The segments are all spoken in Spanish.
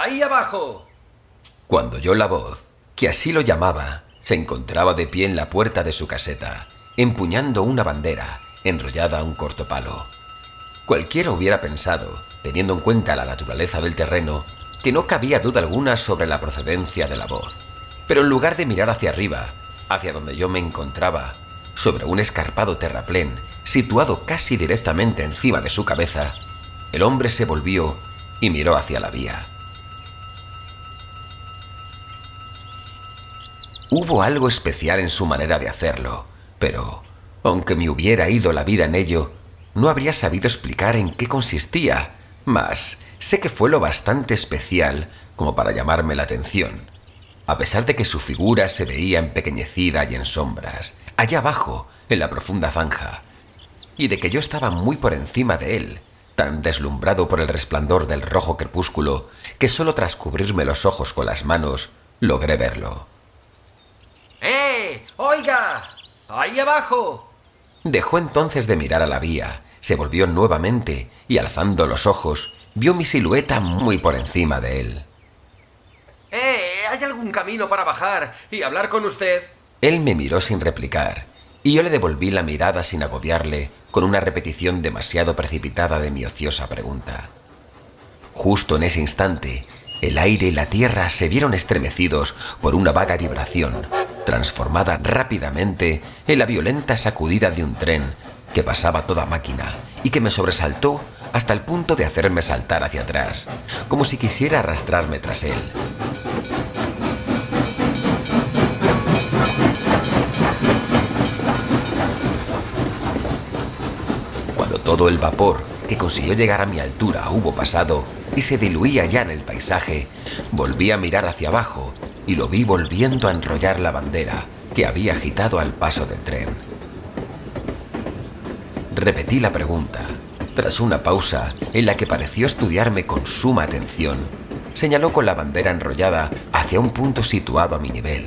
¡Ahí abajo! Cuando oyó la voz, que así lo llamaba, se encontraba de pie en la puerta de su caseta, empuñando una bandera enrollada a un corto palo. Cualquiera hubiera pensado, teniendo en cuenta la naturaleza del terreno, que no cabía duda alguna sobre la procedencia de la voz. Pero en lugar de mirar hacia arriba, hacia donde yo me encontraba, sobre un escarpado terraplén situado casi directamente encima de su cabeza, el hombre se volvió y miró hacia la vía. Hubo algo especial en su manera de hacerlo, pero, aunque me hubiera ido la vida en ello, no habría sabido explicar en qué consistía, mas sé que fue lo bastante especial como para llamarme la atención, a pesar de que su figura se veía empequeñecida y en sombras, allá abajo, en la profunda zanja, y de que yo estaba muy por encima de él, tan deslumbrado por el resplandor del rojo crepúsculo que solo tras cubrirme los ojos con las manos logré verlo. ¡Oiga! ¡Ahí abajo! Dejó entonces de mirar a la vía, se volvió nuevamente y alzando los ojos vio mi silueta muy por encima de él. ¿Hay algún camino para bajar y hablar con usted? Él me miró sin replicar y yo le devolví la mirada sin agobiarle con una repetición demasiado precipitada de mi ociosa pregunta. Justo en ese instante, el aire y la tierra se vieron estremecidos por una vaga vibración, transformada rápidamente en la violenta sacudida de un tren que pasaba a toda máquina y que me sobresaltó hasta el punto de hacerme saltar hacia atrás, como si quisiera arrastrarme tras él. Cuando todo el vapor que consiguió llegar a mi altura hubo pasado y se diluía ya en el paisaje, volví a mirar hacia abajo y lo vi volviendo a enrollar la bandera que había agitado al paso del tren. Repetí la pregunta. Tras una pausa en la que pareció estudiarme con suma atención, señaló con la bandera enrollada hacia un punto situado a mi nivel,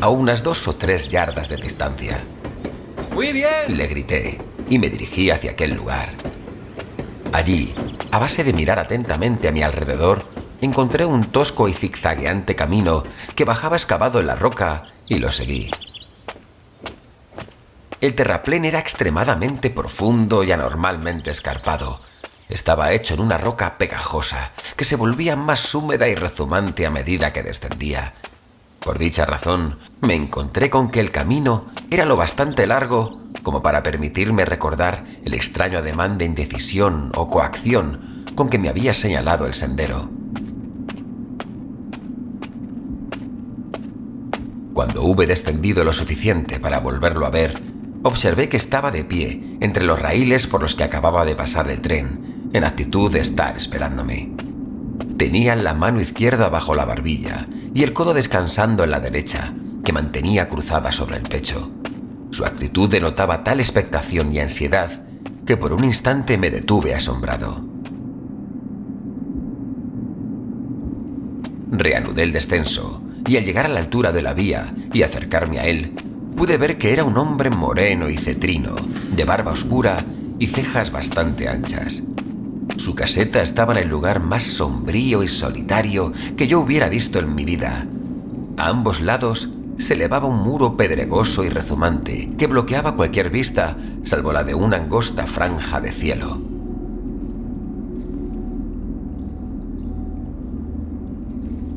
a unas 2 o 3 yardas de distancia. ¡Muy bien! Le grité y me dirigí hacia aquel lugar. Allí, a base de mirar atentamente a mi alrededor, encontré un tosco y zigzagueante camino que bajaba excavado en la roca y lo seguí. El terraplén era extremadamente profundo y anormalmente escarpado. Estaba hecho en una roca pegajosa que se volvía más húmeda y rezumante a medida que descendía. Por dicha razón, me encontré con que el camino era lo bastante largo como para permitirme recordar el extraño ademán de indecisión o coacción con que me había señalado el sendero. Cuando hube descendido lo suficiente para volverlo a ver, observé que estaba de pie entre los raíles por los que acababa de pasar el tren, en actitud de estar esperándome. Tenía la mano izquierda bajo la barbilla y el codo descansando en la derecha, que mantenía cruzada sobre el pecho. Su actitud denotaba tal expectación y ansiedad que por un instante me detuve asombrado. Reanudé el descenso y al llegar a la altura de la vía y acercarme a él, pude ver que era un hombre moreno y cetrino, de barba oscura y cejas bastante anchas. Su caseta estaba en el lugar más sombrío y solitario que yo hubiera visto en mi vida. A ambos lados se elevaba un muro pedregoso y rezumante que bloqueaba cualquier vista, salvo la de una angosta franja de cielo.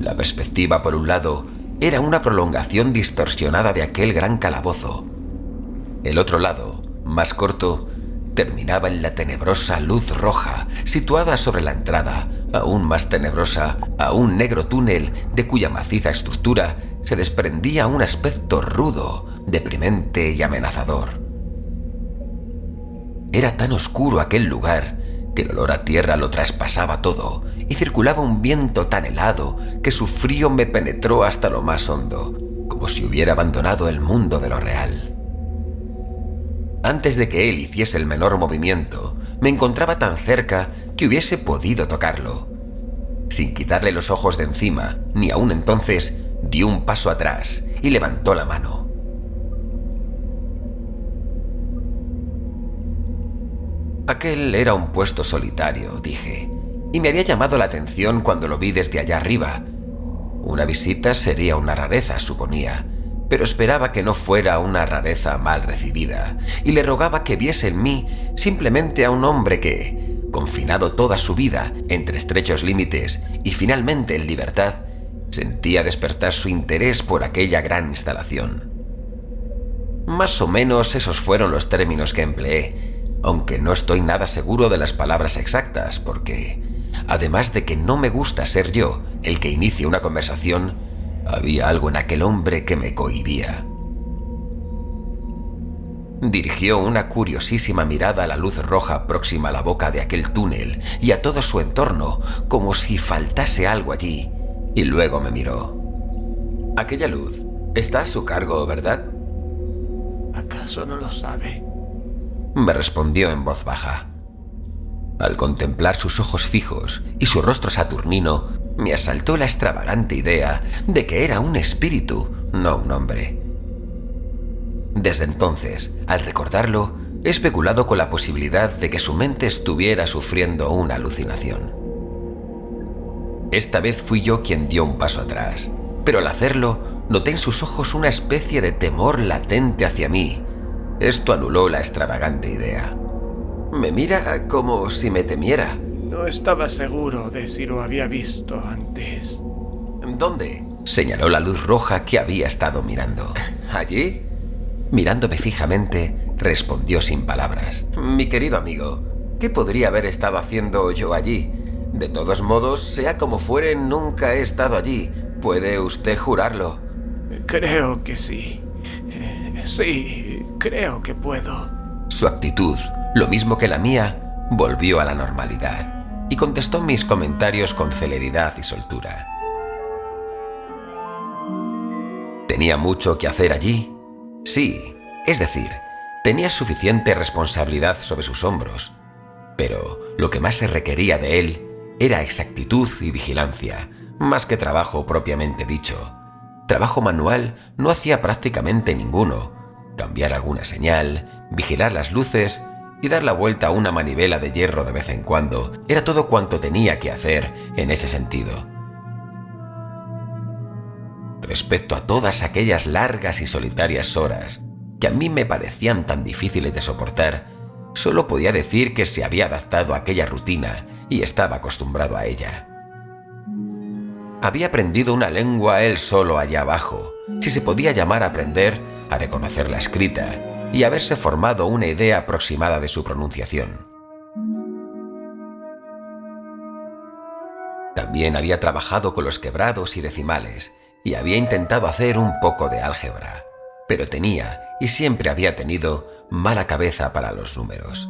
La perspectiva, por un lado, era una prolongación distorsionada de aquel gran calabozo. El otro lado, más corto, terminaba en la tenebrosa luz roja situada sobre la entrada, aún más tenebrosa, a un negro túnel de cuya maciza estructura se desprendía un aspecto rudo, deprimente y amenazador. Era tan oscuro aquel lugar que el olor a tierra lo traspasaba todo y circulaba un viento tan helado que su frío me penetró hasta lo más hondo, como si hubiera abandonado el mundo de lo real. Antes de que él hiciese el menor movimiento, me encontraba tan cerca que hubiese podido tocarlo. Sin quitarle los ojos de encima, ni aún entonces, dio un paso atrás y levantó la mano. Aquel era un puesto solitario, dije, y me había llamado la atención cuando lo vi desde allá arriba. Una visita sería una rareza, suponía, pero esperaba que no fuera una rareza mal recibida, y le rogaba que viese en mí simplemente a un hombre que, confinado toda su vida entre estrechos límites y finalmente en libertad, sentía despertar su interés por aquella gran instalación. Más o menos esos fueron los términos que empleé, aunque no estoy nada seguro de las palabras exactas, porque, además de que no me gusta ser yo el que inicie una conversación, había algo en aquel hombre que me cohibía. Dirigió una curiosísima mirada a la luz roja próxima a la boca de aquel túnel y a todo su entorno, como si faltase algo allí, y luego me miró. «Aquella luz está a su cargo, ¿verdad?» ¿Acaso no lo sabe? Me respondió en voz baja. Al contemplar sus ojos fijos y su rostro saturnino, me asaltó la extravagante idea de que era un espíritu, no un hombre. Desde entonces, al recordarlo, he especulado con la posibilidad de que su mente estuviera sufriendo una alucinación. Esta vez fui yo quien dio un paso atrás, pero al hacerlo, noté en sus ojos una especie de temor latente hacia mí. Esto anuló la extravagante idea. Me mira como si me temiera. No estaba seguro de si lo había visto antes. ¿Dónde? Señaló la luz roja que había estado mirando. ¿Allí? Mirándome fijamente, respondió sin palabras. Mi querido amigo, ¿qué podría haber estado haciendo yo allí? De todos modos, sea como fuere, nunca he estado allí. ¿Puede usted jurarlo? Creo que sí. Sí, creo que puedo. Su actitud, lo mismo que la mía, volvió a la normalidad y contestó mis comentarios con celeridad y soltura. ¿Tenía mucho que hacer allí? Sí, es decir, tenía suficiente responsabilidad sobre sus hombros, pero lo que más se requería de él era exactitud y vigilancia, más que trabajo propiamente dicho. Trabajo manual no hacía prácticamente ninguno. Cambiar alguna señal, vigilar las luces y dar la vuelta a una manivela de hierro de vez en cuando era todo cuanto tenía que hacer en ese sentido. Respecto a todas aquellas largas y solitarias horas que a mí me parecían tan difíciles de soportar, solo podía decir que se había adaptado a aquella rutina y estaba acostumbrado a ella. Había aprendido una lengua él solo allá abajo, si se podía llamar a aprender, a reconocerla escrita y haberse formado una idea aproximada de su pronunciación. También había trabajado con los quebrados y decimales y había intentado hacer un poco de álgebra, pero tenía, y siempre había tenido, mala cabeza para los números.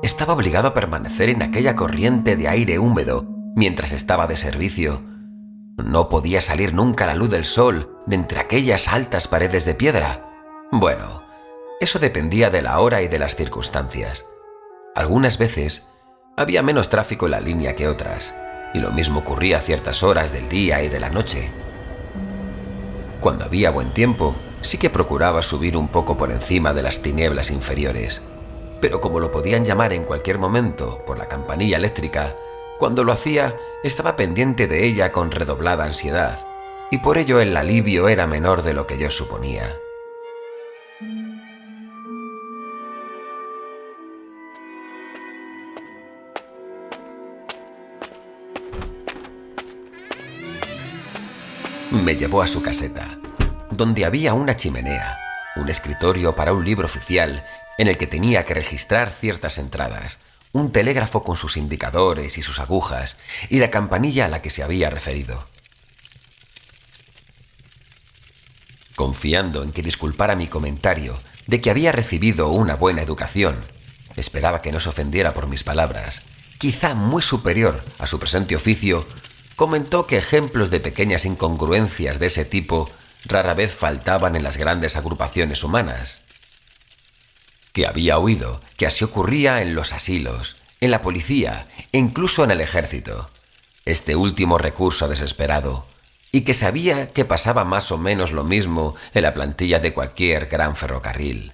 Estaba obligado a permanecer en aquella corriente de aire húmedo mientras estaba de servicio. No podía salir nunca la luz del sol de entre aquellas altas paredes de piedra. Bueno, eso dependía de la hora y de las circunstancias. Algunas veces había menos tráfico en la línea que otras, y lo mismo ocurría a ciertas horas del día y de la noche. Cuando había buen tiempo, sí que procuraba subir un poco por encima de las tinieblas inferiores, pero como lo podían llamar en cualquier momento por la campanilla eléctrica, cuando lo hacía estaba pendiente de ella con redoblada ansiedad, y por ello el alivio era menor de lo que yo suponía. Me llevó a su caseta, donde había una chimenea, un escritorio para un libro oficial en el que tenía que registrar ciertas entradas, un telégrafo con sus indicadores y sus agujas y la campanilla a la que se había referido. Confiando en que disculpara mi comentario de que había recibido una buena educación, esperaba que no se ofendiera por mis palabras, quizá muy superior a su presente oficio, comentó que ejemplos de pequeñas incongruencias de ese tipo rara vez faltaban en las grandes agrupaciones humanas. Que había oído que así ocurría en los asilos, en la policía e incluso en el ejército, este último recurso desesperado, y que sabía que pasaba más o menos lo mismo en la plantilla de cualquier gran ferrocarril.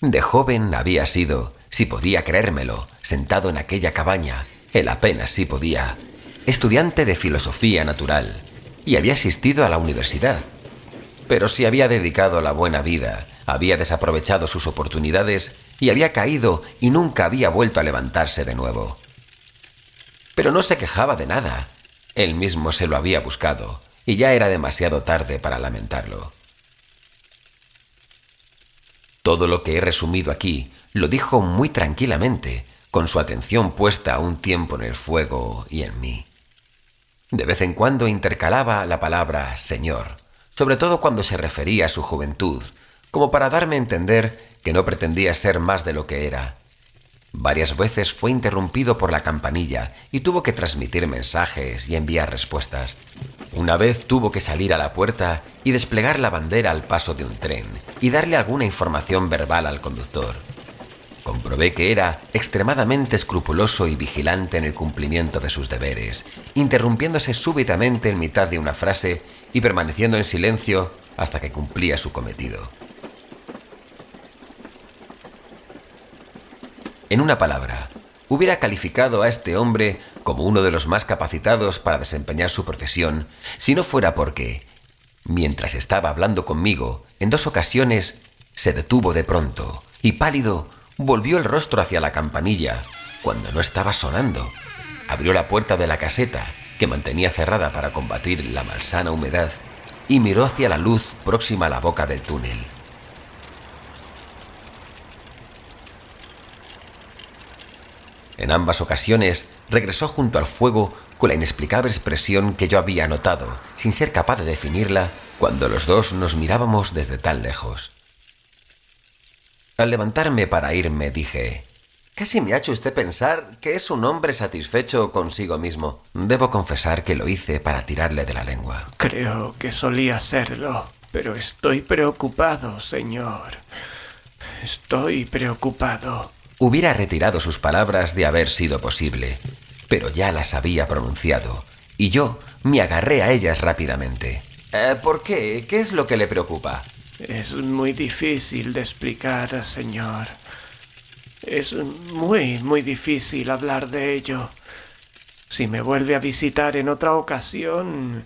De joven había sido, si podía creérmelo, sentado en aquella cabaña, él apenas si podía, estudiante de filosofía natural, y había asistido a la universidad. Pero si había dedicado la buena vida, había desaprovechado sus oportunidades y había caído y nunca había vuelto a levantarse de nuevo. Pero no se quejaba de nada. Él mismo se lo había buscado y ya era demasiado tarde para lamentarlo. Todo lo que he resumido aquí lo dijo muy tranquilamente, con su atención puesta a un tiempo en el fuego y en mí. De vez en cuando intercalaba la palabra Señor, sobre todo cuando se refería a su juventud, como para darme a entender que no pretendía ser más de lo que era. Varias veces fue interrumpido por la campanilla y tuvo que transmitir mensajes y enviar respuestas. Una vez tuvo que salir a la puerta y desplegar la bandera al paso de un tren y darle alguna información verbal al conductor. Comprobé que era extremadamente escrupuloso y vigilante en el cumplimiento de sus deberes, interrumpiéndose súbitamente en mitad de una frase y permaneciendo en silencio hasta que cumplía su cometido. En una palabra, hubiera calificado a este hombre como uno de los más capacitados para desempeñar su profesión si no fuera porque, mientras estaba hablando conmigo, en 2 ocasiones se detuvo de pronto y pálido volvió el rostro hacia la campanilla cuando no estaba sonando. Abrió la puerta de la caseta, que mantenía cerrada para combatir la malsana humedad, y miró hacia la luz próxima a la boca del túnel. En ambas ocasiones regresó junto al fuego con la inexplicable expresión que yo había notado, sin ser capaz de definirla, cuando los dos nos mirábamos desde tan lejos. Al levantarme para irme dije: «Casi me ha hecho usted pensar que es un hombre satisfecho consigo mismo». Debo confesar que lo hice para tirarle de la lengua. Creo que solía serlo, pero estoy preocupado, señor. Estoy preocupado. Hubiera retirado sus palabras de haber sido posible, pero ya las había pronunciado, y yo me agarré a ellas rápidamente. ¿Por qué? ¿Qué es lo que le preocupa? Es muy difícil de explicar, señor. Es muy difícil hablar de ello. Si me vuelve a visitar en otra ocasión,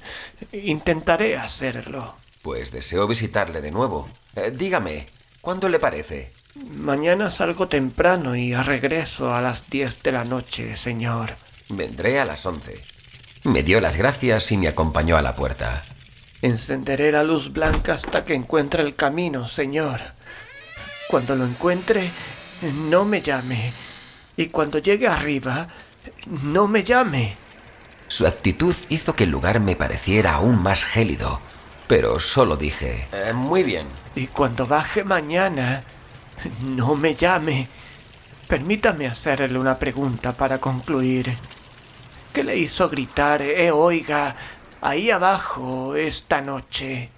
intentaré hacerlo. Pues deseo visitarle de nuevo. Dígame, ¿cuándo le parece? Mañana salgo temprano y regreso a las 10 de la noche, señor. Vendré a las 11. Me dio las gracias y me acompañó a la puerta. Encenderé la luz blanca hasta que encuentre el camino, señor. Cuando lo encuentre, no me llame. Y cuando llegue arriba, no me llame. Su actitud hizo que el lugar me pareciera aún más gélido, pero solo dije: muy bien. Y cuando baje mañana, no me llame. Permítame hacerle una pregunta para concluir. ¿Qué le hizo gritar, oiga, ahí abajo esta noche?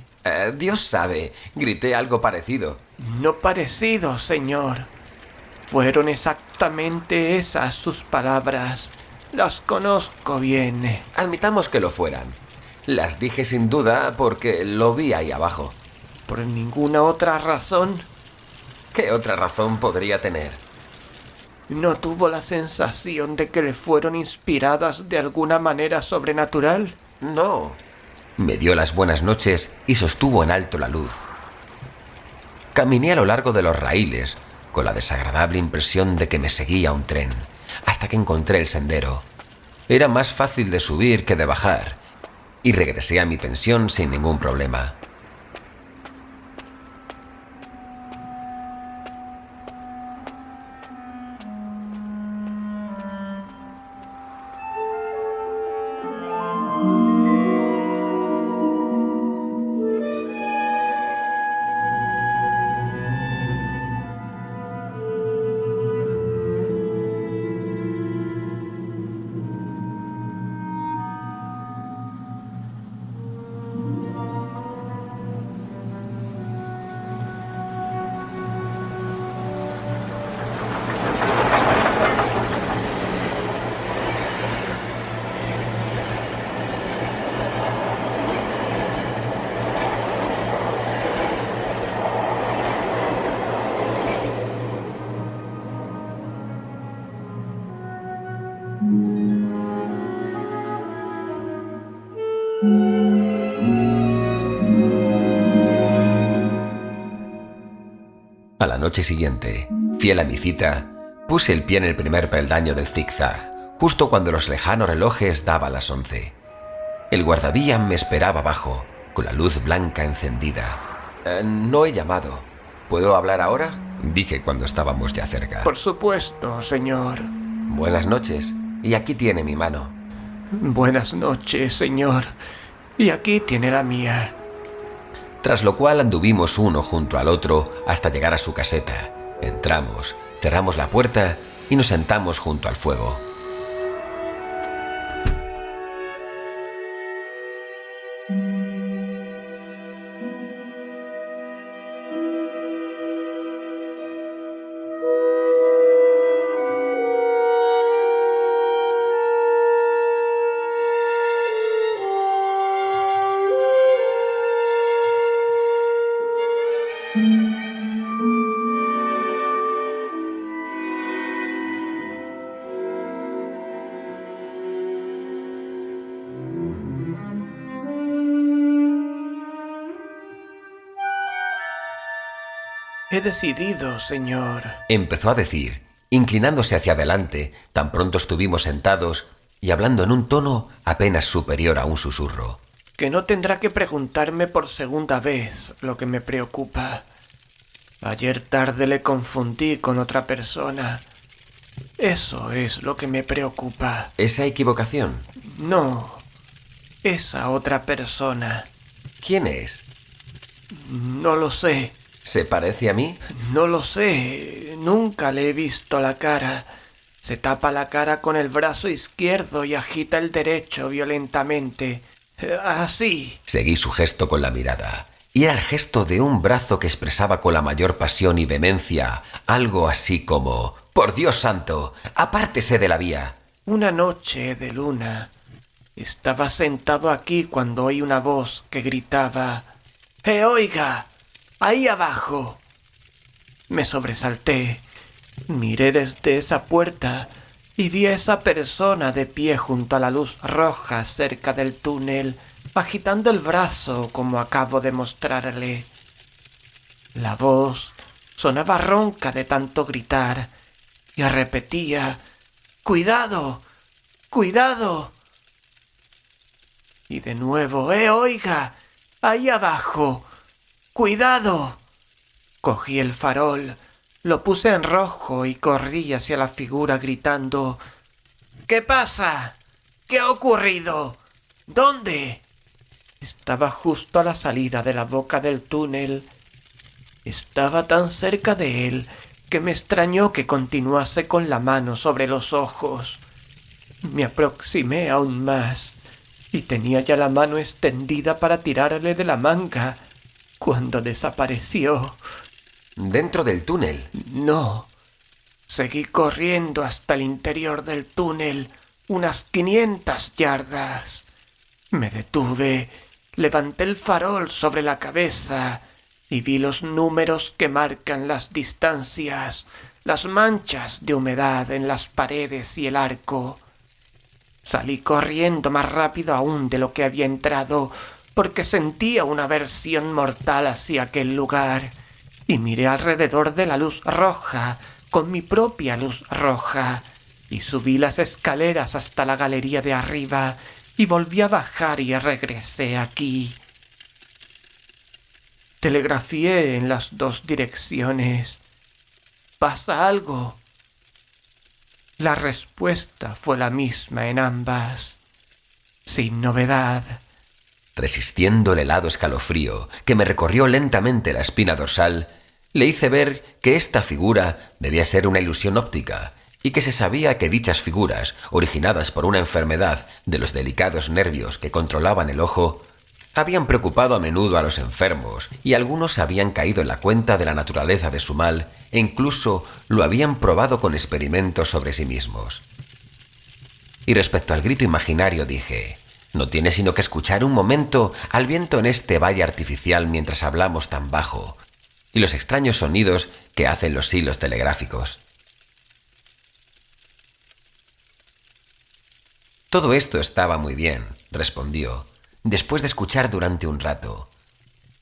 Dios sabe, grité algo parecido. No parecido, señor. Fueron exactamente esas sus palabras. Las conozco bien. Admitamos que lo fueran. Las dije sin duda porque lo vi ahí abajo. ¿Por ninguna otra razón? ¿Qué otra razón podría tener? ¿No tuvo la sensación de que le fueron inspiradas de alguna manera sobrenatural? No. Me dio las buenas noches y sostuvo en alto la luz. Caminé a lo largo de los raíles, con la desagradable impresión de que me seguía un tren, hasta que encontré el sendero. Era más fácil de subir que de bajar, y regresé a mi pensión sin ningún problema. A la noche siguiente, fiel a mi cita, puse el pie en el primer peldaño del zigzag, justo cuando los lejanos relojes daban las 11. El guardavía me esperaba abajo, con la luz blanca encendida. No he llamado. ¿Puedo hablar ahora? Dije cuando estábamos ya cerca. Por supuesto, señor. Buenas noches. Y aquí tiene mi mano. Buenas noches, señor. Y aquí tiene la mía. Tras lo cual anduvimos uno junto al otro hasta llegar a su caseta. Entramos, cerramos la puerta y nos sentamos junto al fuego. He decidido, señor. Empezó a decir, inclinándose hacia adelante, tan pronto estuvimos sentados y hablando en un tono apenas superior a un susurro. Que no tendrá que preguntarme por segunda vez lo que me preocupa. Ayer tarde le confundí con otra persona. Eso es lo que me preocupa. ¿Esa equivocación? No, esa otra persona. ¿Quién es? No lo sé. ¿Se parece a mí? No lo sé. Nunca le he visto la cara. Se tapa la cara con el brazo izquierdo y agita el derecho violentamente. Así. Seguí su gesto con la mirada. Y era el gesto de un brazo que expresaba con la mayor pasión y vehemencia algo así como: «¡Por Dios santo! ¡Apártese de la vía!». Una noche de luna. Estaba sentado aquí cuando oí una voz que gritaba: oiga! ¡Ahí abajo!». Me sobresalté. Miré desde esa puerta y vi a esa persona de pie junto a la luz roja cerca del túnel, agitando el brazo como acabo de mostrarle. La voz sonaba ronca de tanto gritar y repetía: «¡Cuidado! ¡Cuidado!». Y de nuevo: oiga! ¡Ahí abajo! ¡Cuidado!». Cogí el farol, lo puse en rojo y corrí hacia la figura gritando: «¿Qué pasa? ¿Qué ha ocurrido? ¿Dónde?». Estaba justo a la salida de la boca del túnel. Estaba tan cerca de él que me extrañó que continuase con la mano sobre los ojos. Me aproximé aún más y tenía ya la mano extendida para tirarle de la manga cuando desapareció. ¿Dentro del túnel? No. Seguí corriendo hasta el interior del túnel, unas 500 yardas. Me detuve, levanté el farol sobre la cabeza y vi los números que marcan las distancias, las manchas de humedad en las paredes y el arco. Salí corriendo más rápido aún de lo que había entrado, porque sentía una aversión mortal hacia aquel lugar, y miré alrededor de la luz roja, con mi propia luz roja, y subí las escaleras hasta la galería de arriba, y volví a bajar y regresé aquí. Telegrafié en las 2 direcciones. ¿Pasa algo? La respuesta fue la misma en ambas. Sin novedad. Resistiendo el helado escalofrío que me recorrió lentamente la espina dorsal, le hice ver que esta figura debía ser una ilusión óptica y que se sabía que dichas figuras, originadas por una enfermedad de los delicados nervios que controlaban el ojo, habían preocupado a menudo a los enfermos y algunos habían caído en la cuenta de la naturaleza de su mal e incluso lo habían probado con experimentos sobre sí mismos. Y respecto al grito imaginario dije: no tiene sino que escuchar un momento al viento en este valle artificial mientras hablamos tan bajo y los extraños sonidos que hacen los hilos telegráficos. Todo esto estaba muy bien, respondió, después de escuchar durante un rato.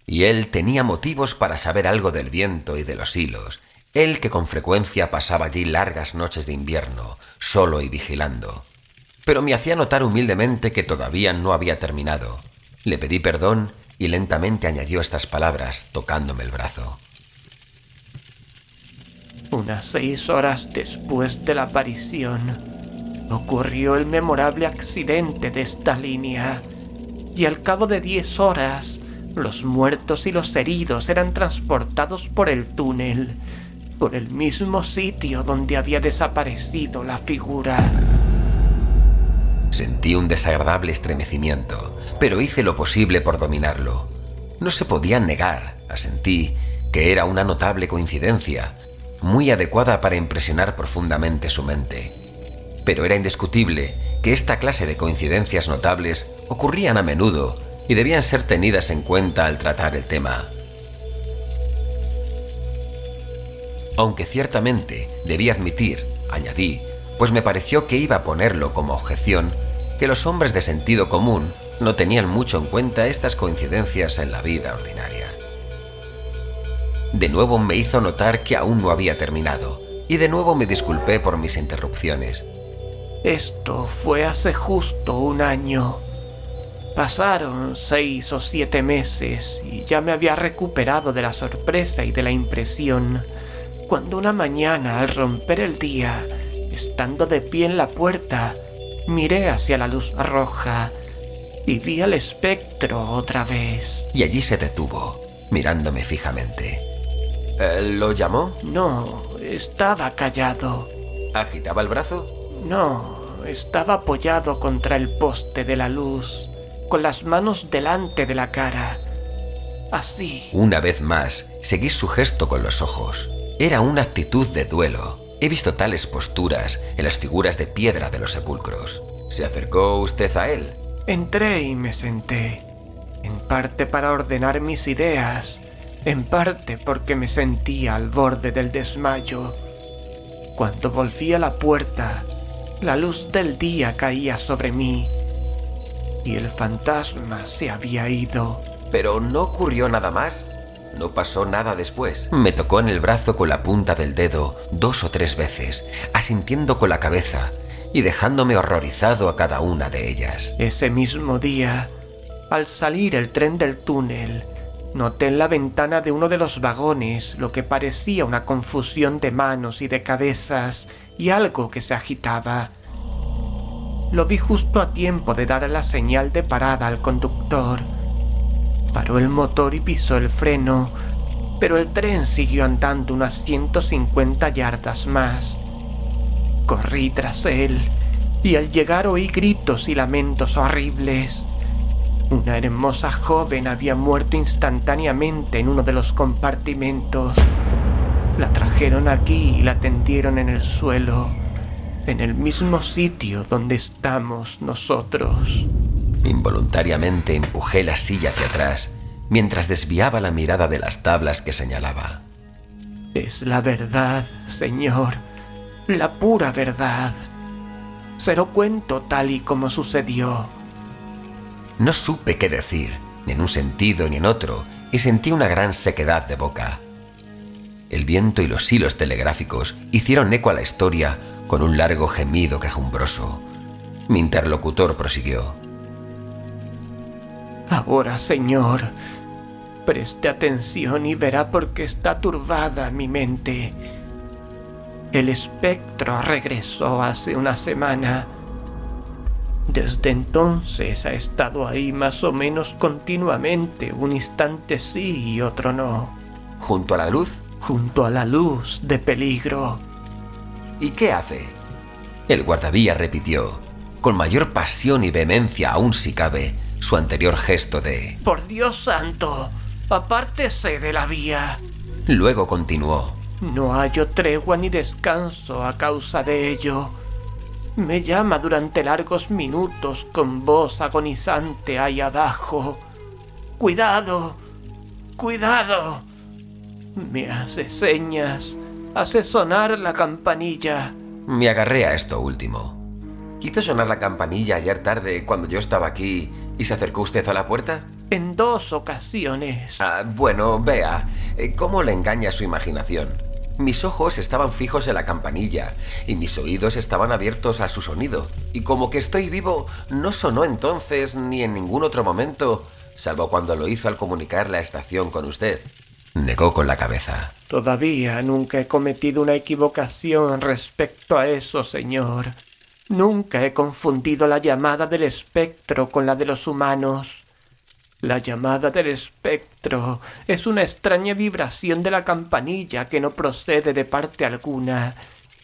y él tenía motivos para saber algo del viento y de los hilos, él que con frecuencia pasaba allí largas noches de invierno, solo y vigilando. Pero me hacía notar humildemente que todavía no había terminado. Le pedí perdón y lentamente añadió estas palabras, tocándome el brazo. Unas 6 horas después de la aparición, ocurrió el memorable accidente de esta línea, y al cabo de 10 horas, los muertos y los heridos eran transportados por el túnel, por el mismo sitio donde había desaparecido la figura. Sentí un desagradable estremecimiento, pero hice lo posible por dominarlo. No se podía negar, asentí, que era una notable coincidencia, muy adecuada para impresionar profundamente su mente. Pero era indiscutible que esta clase de coincidencias notables ocurrían a menudo y debían ser tenidas en cuenta al tratar el tema. Aunque ciertamente debí admitir, añadí, pues me pareció que iba a ponerlo como objeción, que los hombres de sentido común no tenían mucho en cuenta estas coincidencias en la vida ordinaria. De nuevo me hizo notar que aún no había terminado, y de nuevo me disculpé por mis interrupciones. Esto fue hace justo 1 año. Pasaron 6 o 7 meses y ya me había recuperado de la sorpresa y de la impresión, cuando una mañana, al romper el día, estando de pie en la puerta, miré hacia la luz roja y vi al espectro otra vez. Y allí se detuvo, mirándome fijamente. ¿Lo llamó? No, estaba callado. ¿Agitaba el brazo? No, estaba apoyado contra el poste de la luz, con las manos delante de la cara. Así. Una vez más, seguí su gesto con los ojos. Era una actitud de duelo. He visto tales posturas en las figuras de piedra de los sepulcros. ¿Se acercó usted a él? Entré y me senté, en parte para ordenar mis ideas, en parte porque me sentía al borde del desmayo. Cuando volví a la puerta, la luz del día caía sobre mí y el fantasma se había ido. ¿Pero no ocurrió nada más? ¿No pasó nada después? Me tocó en el brazo con la punta del dedo 2 o 3 veces, asintiendo con la cabeza y dejándome horrorizado a cada una de ellas. Ese mismo día, al salir el tren del túnel, noté en la ventana de uno de los vagones lo que parecía una confusión de manos y de cabezas y algo que se agitaba. Lo vi justo a tiempo de dar la señal de parada al conductor. Paró el motor y pisó el freno, pero el tren siguió andando unas 150 yardas más. Corrí tras él y al llegar oí gritos y lamentos horribles. Una hermosa joven había muerto instantáneamente en uno de los compartimentos. La trajeron aquí y la tendieron en el suelo, en el mismo sitio donde estamos nosotros. Involuntariamente empujé la silla hacia atrás, mientras desviaba la mirada de las tablas que señalaba. Es la verdad, señor, la pura verdad. Se lo cuento tal y como sucedió. No supe qué decir, ni en un sentido ni en otro, y sentí una gran sequedad de boca. El viento y los hilos telegráficos hicieron eco a la historia con un largo gemido quejumbroso. Mi interlocutor prosiguió. Ahora, señor, preste atención y verá por qué está turbada mi mente. El espectro regresó hace una semana. Desde entonces ha estado ahí más o menos continuamente, un instante sí y otro no. ¿Junto a la luz? Junto a la luz de peligro. ¿Y qué hace? El guardavía repitió, con mayor pasión y vehemencia aún si cabe, su anterior gesto de... ¡Por Dios santo! ¡Apártese de la vía! Luego continuó. No hallo tregua ni descanso a causa de ello. Me llama durante largos minutos con voz agonizante ahí abajo. ¡Cuidado! ¡Cuidado! Me hace señas, hace sonar la campanilla. Me agarré a esto último. ¿Hizo sonar la campanilla ayer tarde cuando yo estaba aquí y se acercó usted a la puerta? En 2 ocasiones. Bueno, vea, ¿cómo le engaña su imaginación? Mis ojos estaban fijos en la campanilla y mis oídos estaban abiertos a su sonido. Y como que estoy vivo, no sonó entonces ni en ningún otro momento, salvo cuando lo hizo al comunicar la estación con usted. Negó con la cabeza. Todavía nunca he cometido una equivocación respecto a eso, señor. Nunca he confundido la llamada del espectro con la de los humanos. La llamada del espectro es una extraña vibración de la campanilla que no procede de parte alguna,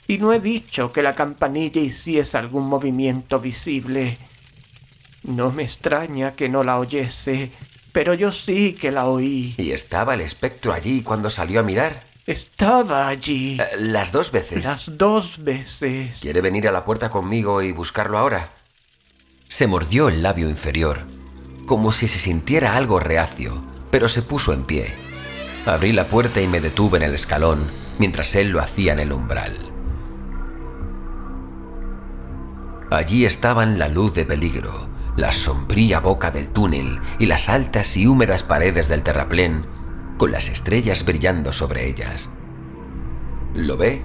y no he dicho que la campanilla hiciese algún movimiento visible. No me extraña que no la oyese, pero yo sí que la oí. ¿Y estaba el espectro allí cuando salió a mirar? Estaba allí. ¿Las 2 veces? Las 2 veces. ¿Quiere venir a la puerta conmigo y buscarlo ahora? Se mordió el labio inferior, como si se sintiera algo reacio, pero se puso en pie. Abrí la puerta y me detuve en el escalón, mientras él lo hacía en el umbral. Allí estaban la luz de peligro, la sombría boca del túnel y las altas y húmedas paredes del terraplén, con las estrellas brillando sobre ellas. ¿Lo ve?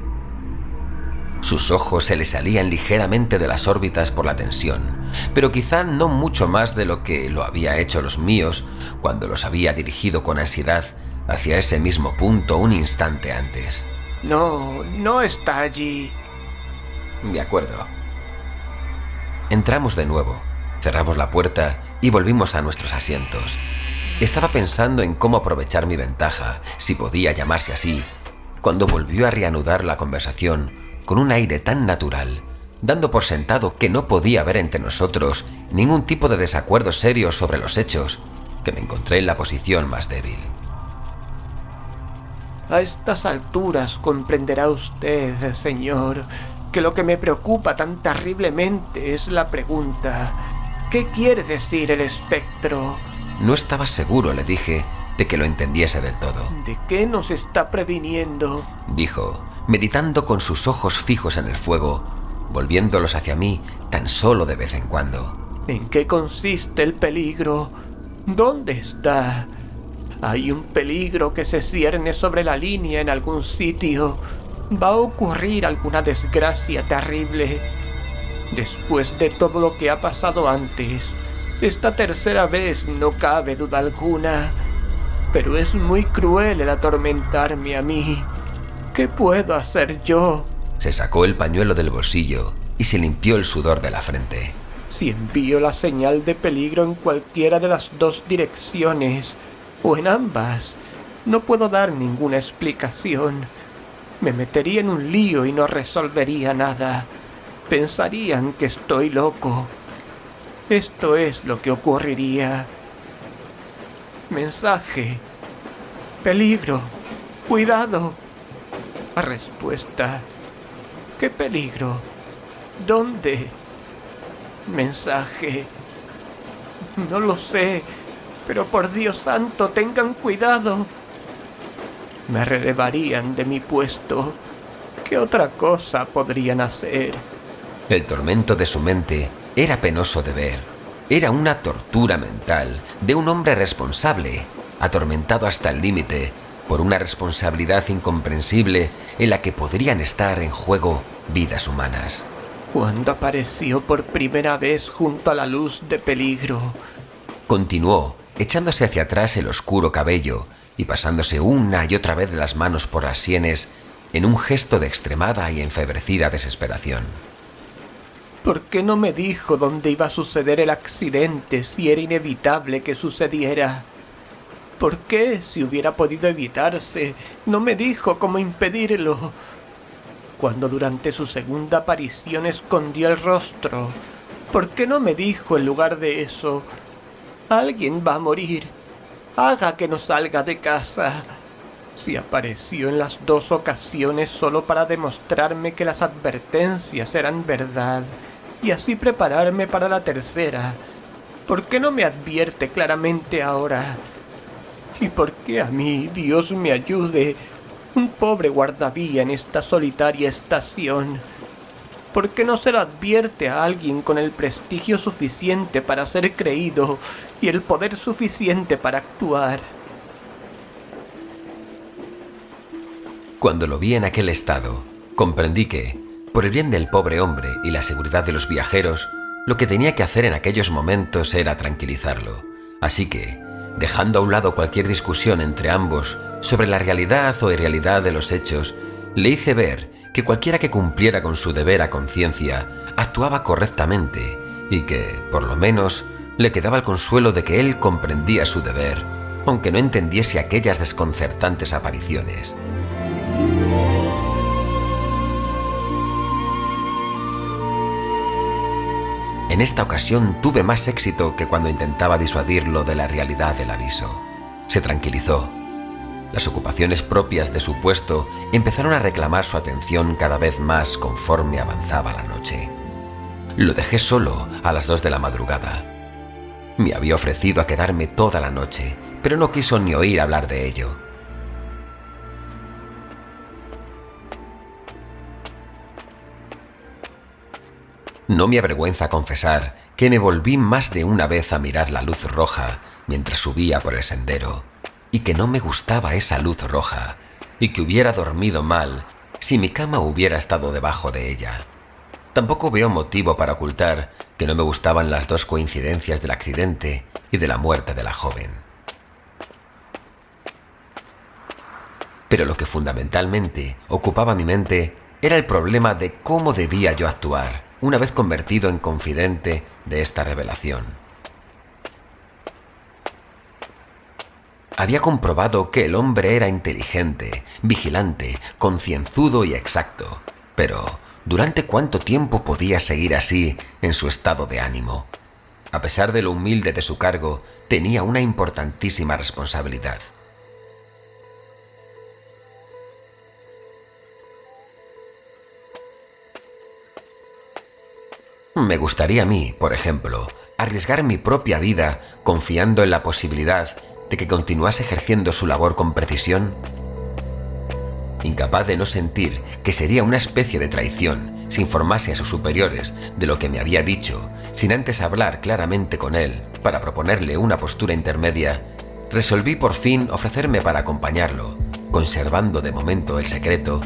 Sus ojos se le salían ligeramente de las órbitas por la tensión, pero quizá no mucho más de lo que lo había hecho los míos cuando los había dirigido con ansiedad hacia ese mismo punto un instante antes. No está allí. De acuerdo. Entramos de nuevo, cerramos la puerta y volvimos a nuestros asientos. Estaba pensando en cómo aprovechar mi ventaja, si podía llamarse así, cuando volvió a reanudar la conversación con un aire tan natural, dando por sentado que no podía haber entre nosotros ningún tipo de desacuerdo serio sobre los hechos, que me encontré en la posición más débil. A estas alturas comprenderá usted, señor, que lo que me preocupa tan terriblemente es la pregunta: ¿qué quiere decir el espectro? No estaba seguro, le dije, de que lo entendiese del todo. ¿De qué nos está previniendo?, dijo, meditando con sus ojos fijos en el fuego, volviéndolos hacia mí tan solo de vez en cuando. ¿En qué consiste el peligro? ¿Dónde está? Hay un peligro que se cierne sobre la línea en algún sitio. Va a ocurrir alguna desgracia terrible. Después de todo lo que ha pasado antes, esta tercera vez no cabe duda alguna. Pero es muy cruel el atormentarme a mí. ¿Qué puedo hacer yo? Se sacó el pañuelo del bolsillo y se limpió el sudor de la frente. Si envío la señal de peligro en cualquiera de las 2 direcciones, o en ambas, no puedo dar ninguna explicación. Me metería en un lío y no resolvería nada. Pensarían que estoy loco. Esto es lo que ocurriría. Mensaje. Peligro. Cuidado. Respuesta. ¿Qué peligro? ¿Dónde? Mensaje. No lo sé, pero por Dios santo, tengan cuidado. Me relevarían de mi puesto. ¿Qué otra cosa podrían hacer? El tormento de su mente era penoso de ver. Era una tortura mental de un hombre responsable, atormentado hasta el límite por una responsabilidad incomprensible en la que podrían estar en juego vidas humanas. Cuando apareció por primera vez junto a la luz de peligro, continuó, echándose hacia atrás el oscuro cabello y pasándose una y otra vez las manos por las sienes en un gesto de extremada y enfebrecida desesperación. ¿Por qué no me dijo dónde iba a suceder el accidente si era inevitable que sucediera? ¿Por qué, si hubiera podido evitarse, no me dijo cómo impedirlo? Cuando durante su segunda aparición escondió el rostro, ¿por qué no me dijo en lugar de eso: alguien va a morir, haga que no salga de casa? Si apareció en las 2 ocasiones solo para demostrarme que las advertencias eran verdad y así prepararme para la tercera, ¿por qué no me advierte claramente ahora? ¿Y por qué a mí, Dios me ayude, un pobre guardavía en esta solitaria estación? ¿Por qué no se lo advierte a alguien con el prestigio suficiente para ser creído y el poder suficiente para actuar? Cuando lo vi en aquel estado, comprendí que, por el bien del pobre hombre y la seguridad de los viajeros, lo que tenía que hacer en aquellos momentos era tranquilizarlo. Así que, dejando a un lado cualquier discusión entre ambos sobre la realidad o irrealidad de los hechos, le hice ver que cualquiera que cumpliera con su deber a conciencia actuaba correctamente y que, por lo menos, le quedaba el consuelo de que él comprendía su deber, aunque no entendiese aquellas desconcertantes apariciones. En esta ocasión tuve más éxito que cuando intentaba disuadirlo de la realidad del aviso. Se tranquilizó. Las ocupaciones propias de su puesto empezaron a reclamar su atención cada vez más conforme avanzaba la noche. Lo dejé solo a las 2 de la madrugada. Me había ofrecido a quedarme toda la noche, pero no quiso ni oír hablar de ello. No me avergüenza confesar que me volví más de una vez a mirar la luz roja mientras subía por el sendero, y que no me gustaba esa luz roja, y que hubiera dormido mal si mi cama hubiera estado debajo de ella. Tampoco veo motivo para ocultar que no me gustaban las dos coincidencias del accidente y de la muerte de la joven. Pero lo que fundamentalmente ocupaba mi mente era el problema de cómo debía yo actuar una vez convertido en confidente de esta revelación. Había comprobado que el hombre era inteligente, vigilante, concienzudo y exacto, pero ¿durante cuánto tiempo podía seguir así en su estado de ánimo? A pesar de lo humilde de su cargo, tenía una importantísima responsabilidad. Me gustaría a mí, por ejemplo, arriesgar mi propia vida confiando en la posibilidad de que continuase ejerciendo su labor con precisión. Incapaz de no sentir que sería una especie de traición si informase a sus superiores de lo que me había dicho, sin antes hablar claramente con él para proponerle una postura intermedia, resolví por fin ofrecerme para acompañarlo, conservando de momento el secreto,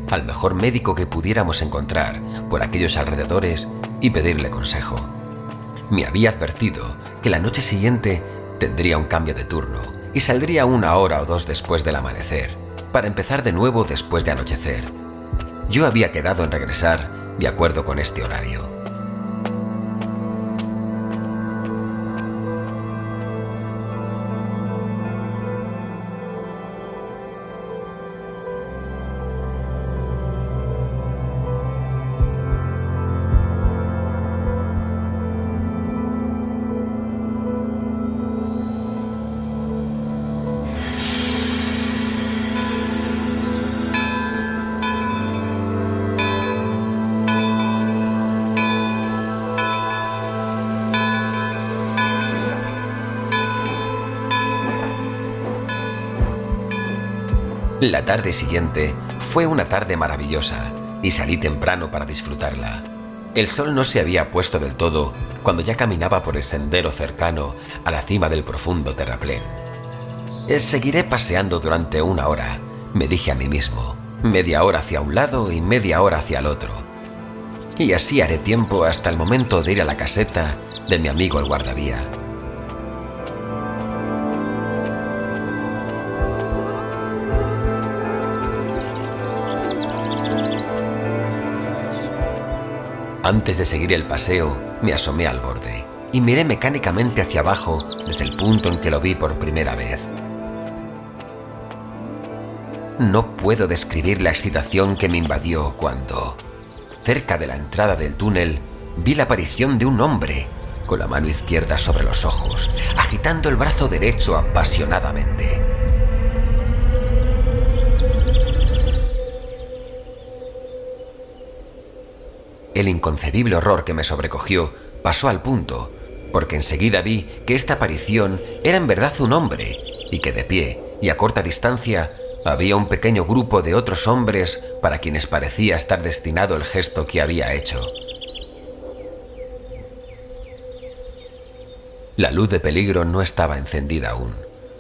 al mejor médico que pudiéramos encontrar por aquellos alrededores y pedirle consejo. Me había advertido que la noche siguiente tendría un cambio de turno y saldría 1 hora o 2 después del amanecer, para empezar de nuevo después de anochecer. Yo había quedado en regresar de acuerdo con este horario. La tarde siguiente fue una tarde maravillosa y salí temprano para disfrutarla. El sol no se había puesto del todo cuando ya caminaba por el sendero cercano a la cima del profundo terraplén. Seguiré paseando durante 1 hora, me dije a mí mismo, media hora hacia un lado y media hora hacia el otro. Y así haré tiempo hasta el momento de ir a la caseta de mi amigo el guardavía. Antes de seguir el paseo, me asomé al borde y miré mecánicamente hacia abajo desde el punto en que lo vi por primera vez. No puedo describir la excitación que me invadió cuando, cerca de la entrada del túnel, vi la aparición de un hombre, con la mano izquierda sobre los ojos, agitando el brazo derecho apasionadamente. El inconcebible horror que me sobrecogió pasó al punto, porque enseguida vi que esta aparición era en verdad un hombre, y que de pie y a corta distancia había un pequeño grupo de otros hombres para quienes parecía estar destinado el gesto que había hecho. La luz de peligro no estaba encendida aún.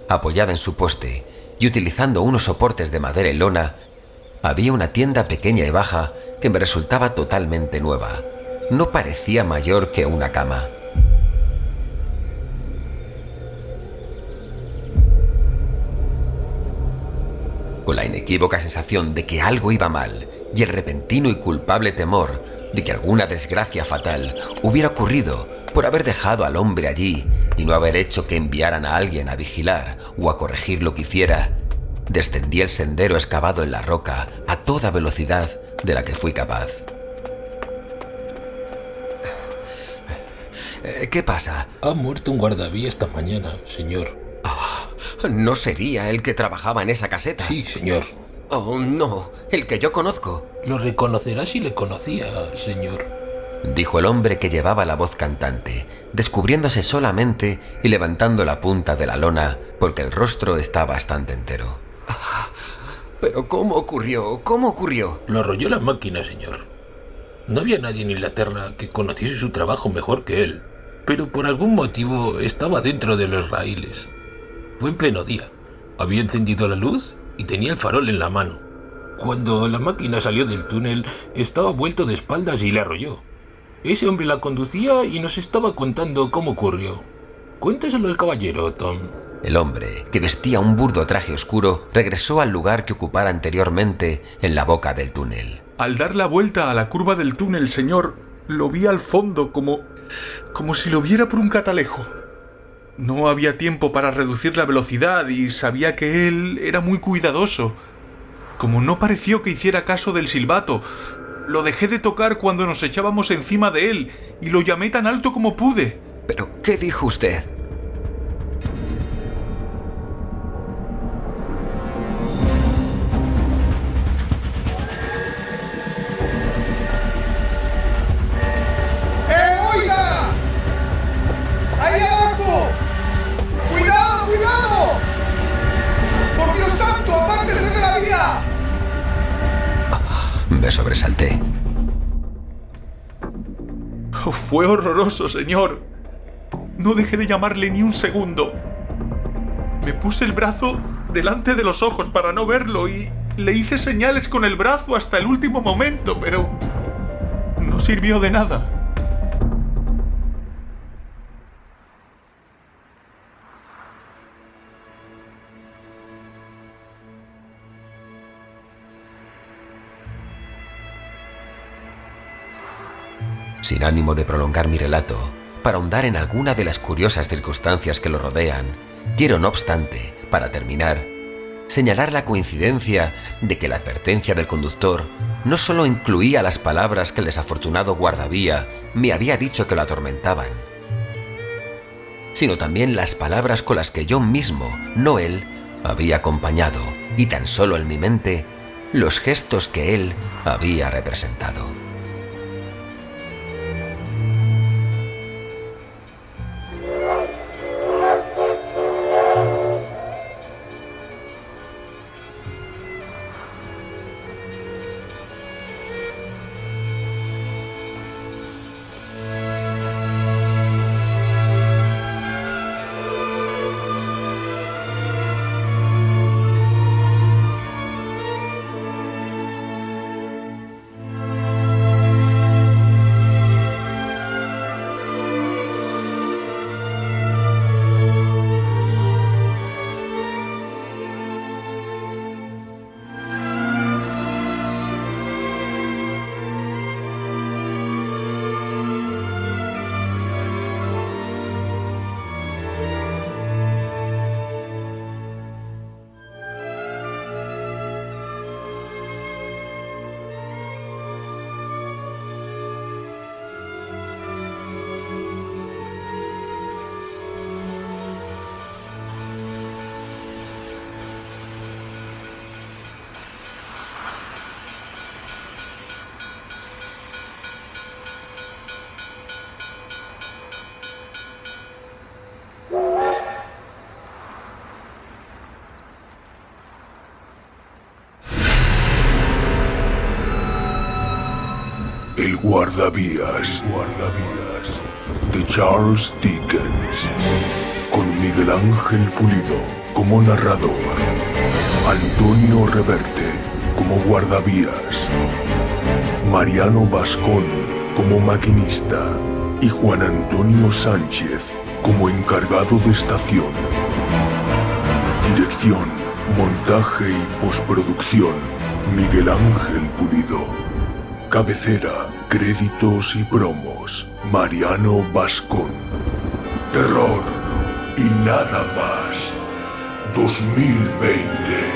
Apoyada en su poste y utilizando unos soportes de madera y lona, había una tienda pequeña y baja que me resultaba totalmente nueva. No parecía mayor que una cama. Con la inequívoca sensación de que algo iba mal y el repentino y culpable temor de que alguna desgracia fatal hubiera ocurrido por haber dejado al hombre allí y no haber hecho que enviaran a alguien a vigilar o a corregir lo que hiciera, descendí el sendero excavado en la roca a toda velocidad de la que fui capaz. ¿Qué pasa? Ha muerto un guardavía esta mañana, señor. ¿No sería el que trabajaba en esa caseta? Sí, señor. Oh, no, el que yo conozco. Lo reconocerá si le conocía, señor. Dijo el hombre que llevaba la voz cantante, descubriéndose solamente y levantando la punta de la lona porque el rostro está bastante entero. ¿Pero cómo ocurrió? ¿Cómo ocurrió? Lo arrolló la máquina, señor. No había nadie en Inglaterra que conociese su trabajo mejor que él, pero por algún motivo estaba dentro de los raíles. Fue en pleno día. Había encendido la luz y tenía el farol en la mano. Cuando la máquina salió del túnel, estaba vuelto de espaldas y le arrolló. Ese hombre la conducía y nos estaba contando cómo ocurrió. Cuénteselo al caballero, Tom. El hombre, que vestía un burdo traje oscuro, regresó al lugar que ocupara anteriormente en la boca del túnel. Al dar la vuelta a la curva del túnel, señor, lo vi al fondo como si lo viera por un catalejo. No había tiempo para reducir la velocidad y sabía que él era muy cuidadoso. Como no pareció que hiciera caso del silbato, lo dejé de tocar cuando nos echábamos encima de él y lo llamé tan alto como pude. ¿Pero qué dijo usted? ¡Oiga! ¡Ahí abajo! ¡Cuidado, cuidado! ¡Por Dios santo, apártese de la vía! Me sobresalté. Fue horroroso, señor. No dejé de llamarle ni un segundo. Me puse el brazo delante de los ojos para no verlo y le hice señales con el brazo hasta el último momento, pero no sirvió de nada. Sin ánimo de prolongar mi relato, para ahondar en alguna de las curiosas circunstancias que lo rodean, quiero, no obstante, para terminar, señalar la coincidencia de que la advertencia del conductor no solo incluía las palabras que el desafortunado guardavía me había dicho que lo atormentaban, sino también las palabras con las que yo mismo, no él, había acompañado, y tan solo en mi mente, los gestos que él había representado. El guardavías de Charles Dickens, con Miguel Ángel Pulido como narrador, Antonio Reverte como guardavías, Mariano Bascón como maquinista y Juan Antonio Sánchez como encargado de estación. Dirección, montaje y postproducción, Miguel Ángel Pulido. Cabecera, créditos y promos, Mariano Bascón. Terror y nada más. 2020.